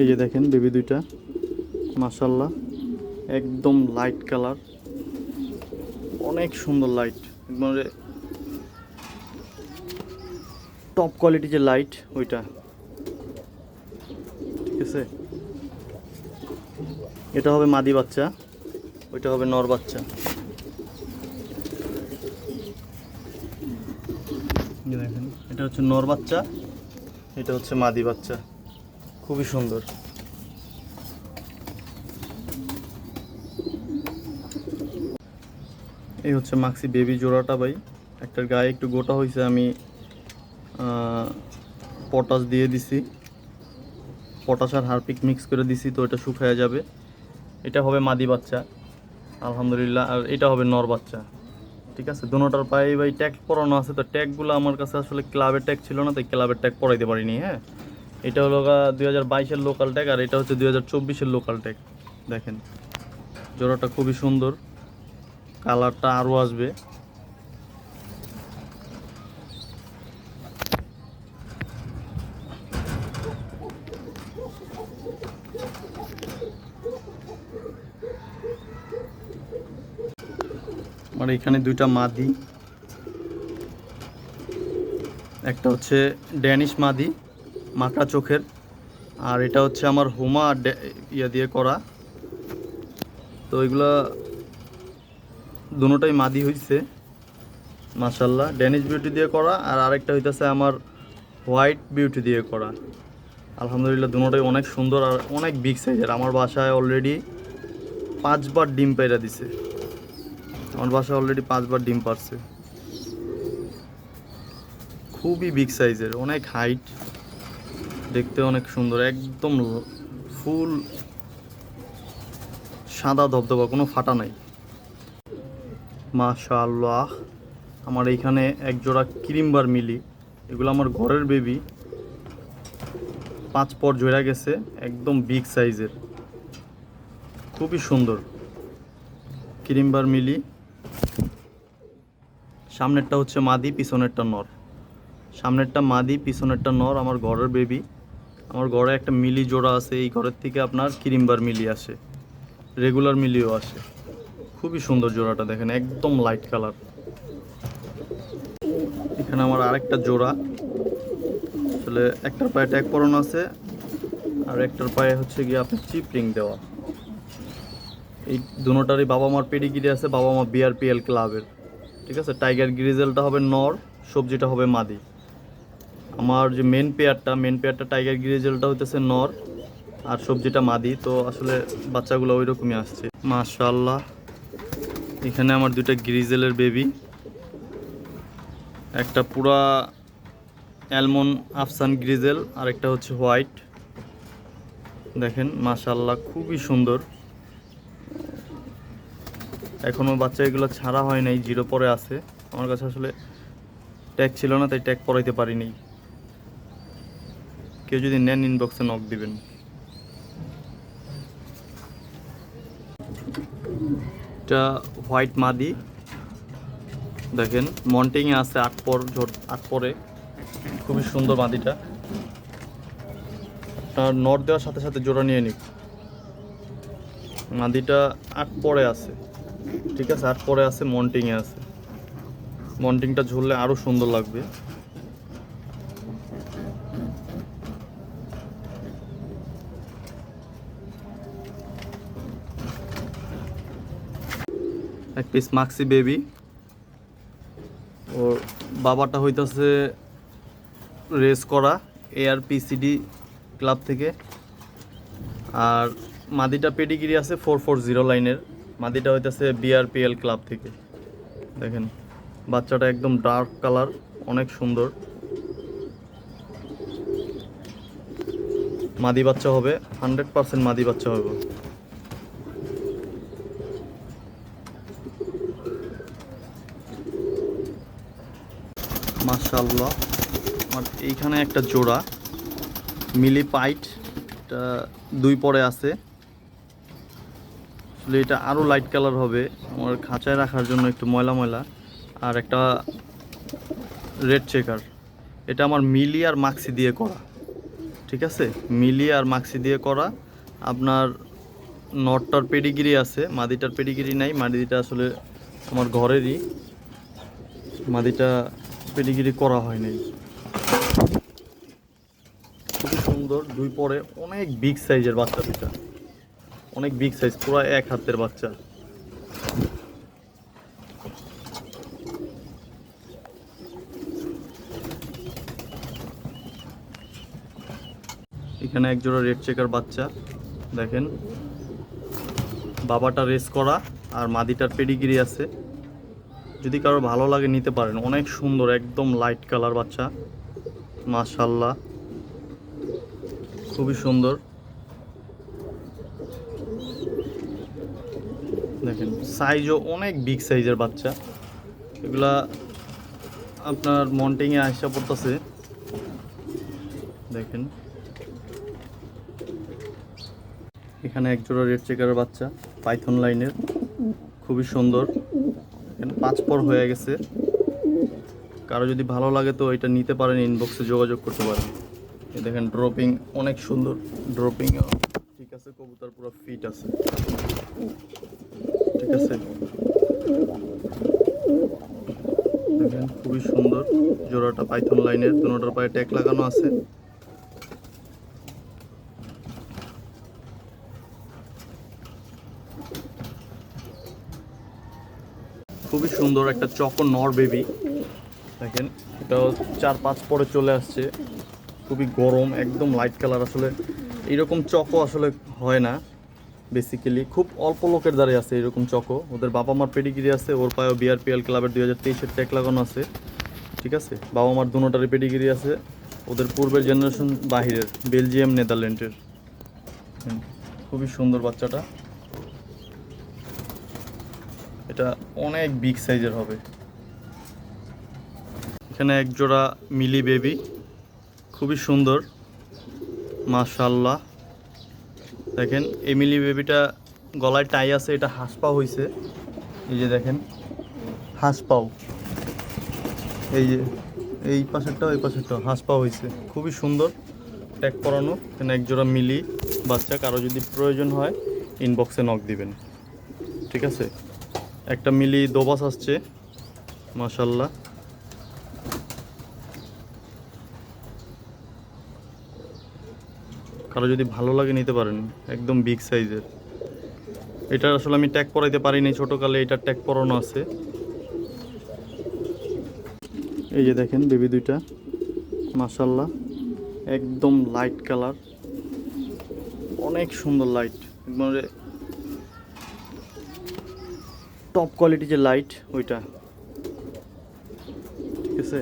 এই যে দেখেন বেবি দুইটা, মাশাল্লাহ একদম লাইট কালার, অনেক সুন্দর লাইট, একবারে টপ কোয়ালিটি যে লাইট ওইটা। ঠিক আছে, এটা হবে মাদি বাচ্চা, ওইটা হবে নর বাচ্চা। দেখেন এটা হচ্ছে নর বাচ্চা, এটা হচ্ছে মাদি বাচ্চা, খুবই সুন্দর। এই হচ্ছে মাক্সি বেবি জোড়াটা ভাই, একটার গায়ে একটু গোটা হয়েছে, আমি পটাশ দিয়ে দিছি, পটাশ আর হারপিক মিক্স করে দিছি, তো এটা শুকায়া যাবে। এটা হবে মাদি বাচ্চা আলহামদুলিল্লাহ, আর এটা হবে নর বাচ্চা। ঠিক আছে, দুটোটার পায়ে ভাই ট্যাগ পরানো আছে, তো ট্যাগগুলো আমার কাছে আসলে ক্লাবের ট্যাগ ছিল না, তাই ক্লাবের ট্যাগ পরাইতে পারিনি। হ্যাঁ, এটা হলো 2022-এর লোকাল ট্যাগ, আর এটা হচ্ছে 2024-এর লোকাল ট্যাগ। দেখেন জোড়াটা খুবই সুন্দর, কালারটা আরও আসবে। আর এখানে দুইটা মাদি, একটা হচ্ছে ড্যানিশ মাদি মাকড়া চোখের, আর এটা হচ্ছে আমার হুমা ইয়া দিয়ে করা। তো এগুলা দুটোটাই মাদি হইছে মাশাল্লাহ, ড্যানিশ বিউটি দিয়ে করা, আর আরেকটা হইতেছে আমার হোয়াইট বিউটি দিয়ে করা। আলহামদুলিল্লাহ দুটোটাই অনেক সুন্দর আর অনেক বিগ সাইজের। আমার বাসায় অলরেডি 5বার ডিম পাইরা দিছে, আমার বাসায় অলরেডি 5বার ডিম পারছে। খুবই বিগ সাইজের, অনেক হাইট, দেখতে অনেক সুন্দর, একদম ফুল সাদা ধবধবা, কোনো ফাটা নাই। মাশাআল্লাহ, আমার এইখানে এক জোড়া ক্রিমবার মিলি, এগুলো আমার ঘরের বেবি, 5 পর জোড়া গেছে, একদম বিগ সাইজের, খুবই সুন্দর ক্রিমবার মিলি। সামনেরটা হচ্ছে মাদি, পিছনেরটা নর। সামনেরটা মাদি, পিছনেরটা নর, আমার ঘরের বেবি। আমার ঘরে একটা মিলি জোড়া আছে, এই ঘরের থেকে আপনার ক্রিমবার মিলি আসে, রেগুলার মিলিও আসে। খুবই সুন্দর জোড়াটা, দেখেন একদম লাইট কালার। এখানে আমার আরেকটা জোড়া, আসলে একটার পায়ে ট্যাগ পরানো আছে, আর একটার পায়ে হচ্ছে গিয়ে আপনার চিপ রিং দেওয়া। এই দুটোটারই বাবা মার পেডিগ্রি আছে, বাবা মা বিআরপিএল ক্লাবের। ঠিক আছে, টাইগার গ্রিজেলটা হবে নর, সবজিটা হবে মাদি। আমার যে মেন পেয়ারটা টাইগার গ্রিজেলটা হইতেছে নর, আর সবজিটা মাদি। তো আসলে বাচ্চাগুলো ওই রকমই আসছে মাশাআল্লাহ। এখানে আমার দুইটা গ্রিজেলের বেবি, একটা পুরা অ্যালমন আফসান গ্রিজেল, আর একটা হচ্ছে হোয়াইট। দেখেন মাশাআল্লাহ খুবই সুন্দর। এখনও বাচ্চা এগুলো ছাড়া হয় নাই, 0 পরে আছে। আমার কাছে আসলে ট্যাগ ছিল না, তাই ট্যাগ পরাইতে পারিনি। কেউ যদি নেন ইনবক্সে নক দিবেন। এটা হোয়াইট মাদি, দেখেন মন্টিংয়ে আছে 8 পরে, খুবই সুন্দর মাদিটা। আপনার নট দেওয়ার সাথে সাথে জোড়া নিয়ে নিব। মাদিটা 8 পরে আছে, ঠিক আছে, 8 পরে আছে, মন্টিংয়ে আছে। মন্টিংটা ঝুললে আরও সুন্দর লাগবে। এক পিস মাক্সি বেবি, ওর বাবাটা হইতাছে রেস করা ARPCD ক্লাব থেকে, আর মাদিটা পেডিগ্রি আছে 440 লাইনের, মাদিটা হইতাছে BRPL ক্লাব থেকে। দেখেন বাচ্চাটা একদম ডার্ক কালার, অনেক সুন্দর। মাদি বাচ্চা হবে, 100% মাদি বাচ্চা হবে। মাশাআল্লাহ, আমার এইখানে একটা জোড়া মিলি পাইট, এটা 2 পরে আছে। আসলে এটা আরও লাইট কালার হবে, আমার খাঁচায় রাখার জন্য একটু ময়লা ময়লা। আর একটা রেড চেকার, এটা আমার মিলি আর মাক্সি দিয়ে করা। ঠিক আছে, মিলি আর মাক্সি দিয়ে করা। আপনার নটটার পেডিগিরি আছে, মাদিটার পেডিগিরি নাই। মাদিটা আসলে আমার ঘরেরই, মাদিটা পেডিগিরি করা হয় নাই। খুবই সুন্দর, দুই পরে অনেক বিগ সাইজের বাচ্চা দুটা, অনেক বিগ সাইজ, পুরো এক হাতের বাচ্চা। এখানে এক জোড়া রেড চেকার বাচ্চা দেখেন, বাবাটা রেস করা আর মাদিটার পেডিগিরি আছে। যদি কারো ভালো লাগে নিতে পারেন, অনেক সুন্দর, একদম লাইট কালার বাচ্চা, মাশাআল্লাহ খুবই সুন্দর। দেখেন সাইজও অনেক বিগ সাইজের বাচ্চা। এগুলা আপনার মন্টিংয়ে আসা পড়তেছে, দেখেন। এখানে এক জোড়া রেড চেকারের বাচ্চা, পাইথন লাইনের, খুবই সুন্দর। এখানে 5 পর হয়ে গেছে। কারো যদি ভালো লাগে তো এটা নিতে পারেন, ইনবক্সে যোগাযোগ করতে পারেন। এই দেখেন ড্রপিং অনেক সুন্দর, ড্রপিং ঠিক আছে, কবুতর পুরো ফিট আছে, ঠিক আছে। দেখেন খুবই সুন্দর জোড়াটা, পাইথন লাইনের, দুটোটার পায়ে ট্যাগ লাগানো আছে। খুবই সুন্দর একটা চকো নর বেবি, দেখেন এটাও 4-5 পরে চলে আসছে। খুবই গরম, একদম লাইট কালার। আসলে এইরকম চকো আসলে হয় না বেসিক্যালি, খুব অল্প লোকের দ্বারাই আছে এরকম চকো। ওদের বাবা মার পেডিগিরি আছে, ওর পায়েও বিআরপিএল ক্লাবের 2023-এর ট্যাগ লাগানো আছে, ঠিক আছে। বাবা মার দুটোটারই পেডিগিরি আছে। ওদের পূর্বের জেনারেশন বাহিরের, বেলজিয়াম নেদারল্যান্ডের। খুবই সুন্দর বাচ্চাটা, এটা অনেক বিগ সাইজের হবে। এখানে এক জোড়া মিলি বেবি, খুবই সুন্দর, মাশাআল্লাহ। দেখেন এই মিলি বেবিটা গলায় টাই আছে, এটা হাঁস পাও হয়েছে। এই যে দেখেন হাঁস পাও, এই যে এই পাশেরটাও এই পাশেরটাও হাঁস পাও হয়েছে, খুবই সুন্দর, ট্যাগ করানো। এখানে এক জোড়া মিলি বাচ্চা, কারো যদি প্রয়োজন হয় ইনবক্সে নক দিবেন, ঠিক আছে। একটা মিলি দোবাস আসছে, মাশাআল্লাহ। কারো যদি ভালো লাগে নিতে পারেন, একদম বিগ সাইজের। এটা আসলে আমি ট্যাগ পরাইতে পারিনি ছোটোকালে, এটার ট্যাগ পরানো আছে। এই যে দেখেন বেবি দুইটা, মাশাআল্লাহ একদম লাইট কালার, অনেক সুন্দর লাইট, একবারে টপ কোয়ালিটি যে লাইট ওইটা, ঠিক আছে।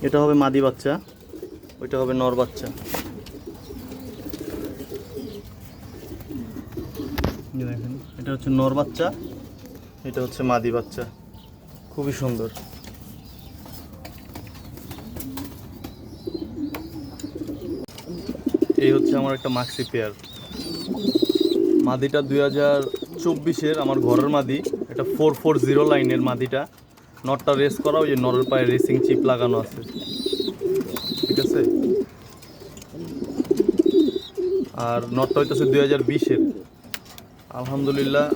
এটা হবে মাদি বাচ্চা, ওইটা হবে নর বাচ্চা। দেখেন এটা হচ্ছে নর বাচ্চা, এটা হচ্ছে মাদি বাচ্চা, খুবই সুন্দর। এই হচ্ছে আমার একটা মাক্সি পেয়ার, মাদিটা 2024-এর আমার ঘরের মাদি। এটা 440 লাইনের মাদিটা, নটটা রেস করা, ওই যে নরের পায়ে রেসিং চিপ লাগানো আছে, ঠিক আছে। আর নটটা হইতেছে 2020-এর। আলহামদুলিল্লাহ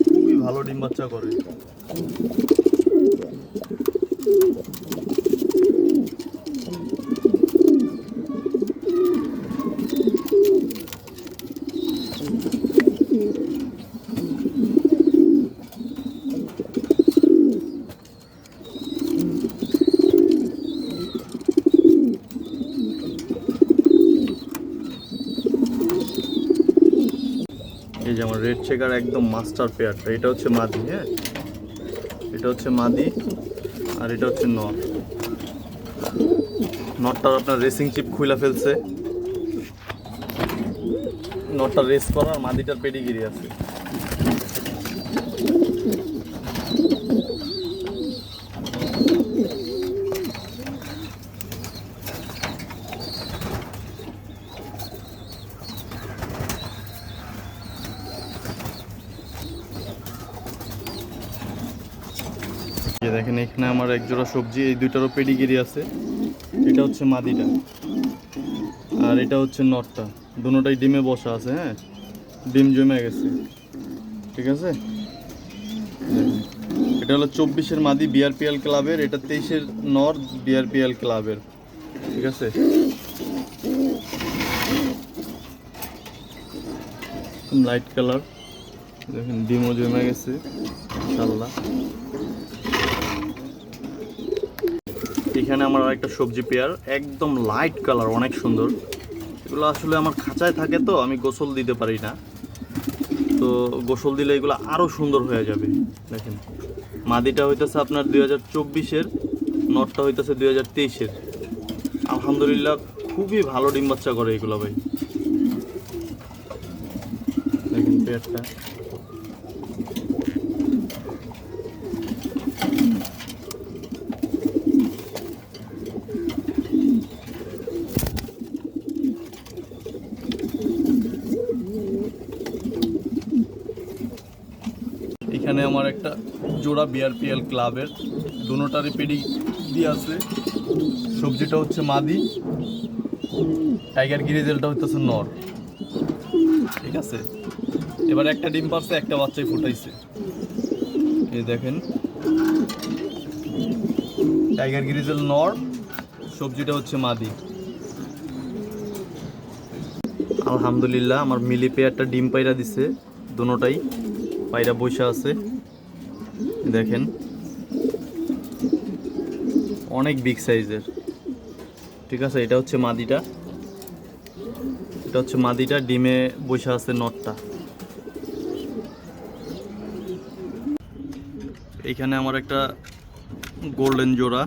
খুবই ভালো ডিম বাচ্চা করে। এই যে আমার রেড চেকার একদম মাস্টার পেয়ারটা, এটা হচ্ছে মাদি, হ্যাঁ এটা হচ্ছে মাদি, আর এটা হচ্ছে নর। নটটার আপনার রেসিং চিপ খুইলা ফেলছে, নটটা রেস করা, আর মাদিটার পেডিগিরি আছে। দেখেন এখানে আমার এক জোড়া সবজি, এই দুইটারও পেডিগিরি আছে, এটা হচ্ছে মাদিটা, আর এটা হচ্ছে নটটা। দুটোটাই ডিমে বসা আছে। হ্যাঁ, ডিম জমে গেছে। ঠিক আছে, দেখুন। এটা হলো 24-এর মাদি বিআরপিএল ক্লাবের, এটা 23-এর নর বিআরপিএল ক্লাবের। ঠিক আছে, লাইট কালার, দেখেন ডিমও জমে গেছে ইনশাআল্লাহ। এখানে আমার একটা সবজি পেয়ার, একদম লাইট কালার, অনেক সুন্দর। এগুলো আসলে আমার খাঁচায় থাকে তো আমি গোসল দিতে পারি না, তো গোসল দিলে এগুলো আরও সুন্দর হয়ে যাবে। দেখেন মাদিটা হইতেছে আপনার 2024-এর, নটটা হইতেছে 2023-এর। আলহামদুলিল্লাহ খুবই ভালো ডিম বাচ্চা করে এগুলো ভাই। দেখেন পেয়ারটা, এখানে আমার একটা জোড়া বিআরপিএল ক্লাবের, দুটোটারই পেডি দিয়ে আছে। সবজিটা হচ্ছে মাদি, টাইগার গ্রিজেলটা হইতেছে নর। ঠিক আছে, এবার একটা ডিম পারছে, একটা বাচ্চাই ফুটাইছে। এই দেখেন টাইগার গ্রিজেল নর, সবজিটা হচ্ছে মাদি। আলহামদুলিল্লাহ আমার মিলি পেয়ারটা ডিম পাইরা দিছে, দুটোটাই পায়রা বসে আছে। দেখেন অনেক বিগ সাইজের। ঠিক আছে, এটা হচ্ছে মাদিটা, এটা হচ্ছে মাদিটা, ডিমে বসে আছে নটটা। এইখানে আমার একটা গোল্ডেন জোড়া,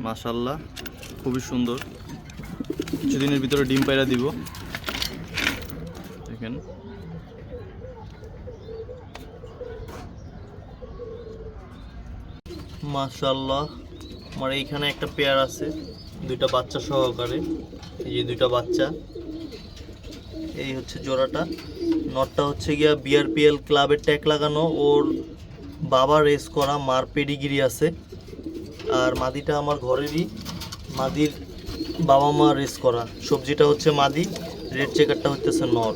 মাশাআল্লাহ খুবই সুন্দর, কিছুদিনের ভিতরে ডিম পায়রা দিব। দেখেন মাশাআল্লাহ আমার এইখানে একটা পেয়ার আছে, দুইটা বাচ্চা সহকারে। এই যে দুইটা বাচ্চা, এই হচ্ছে জোড়াটা। নটটা হচ্ছে গিয়া বিআরপিএল ক্লাবের ট্যাগ লাগানো, ওর বাবা রেস করা, মার পেডিগিরি আছে। আর মাদিটা আমার ঘরেরই, মাদির বাবা মা রেস করা। সবজিটা হচ্ছে মাদি, রেড চেকারটা হচ্ছে নর।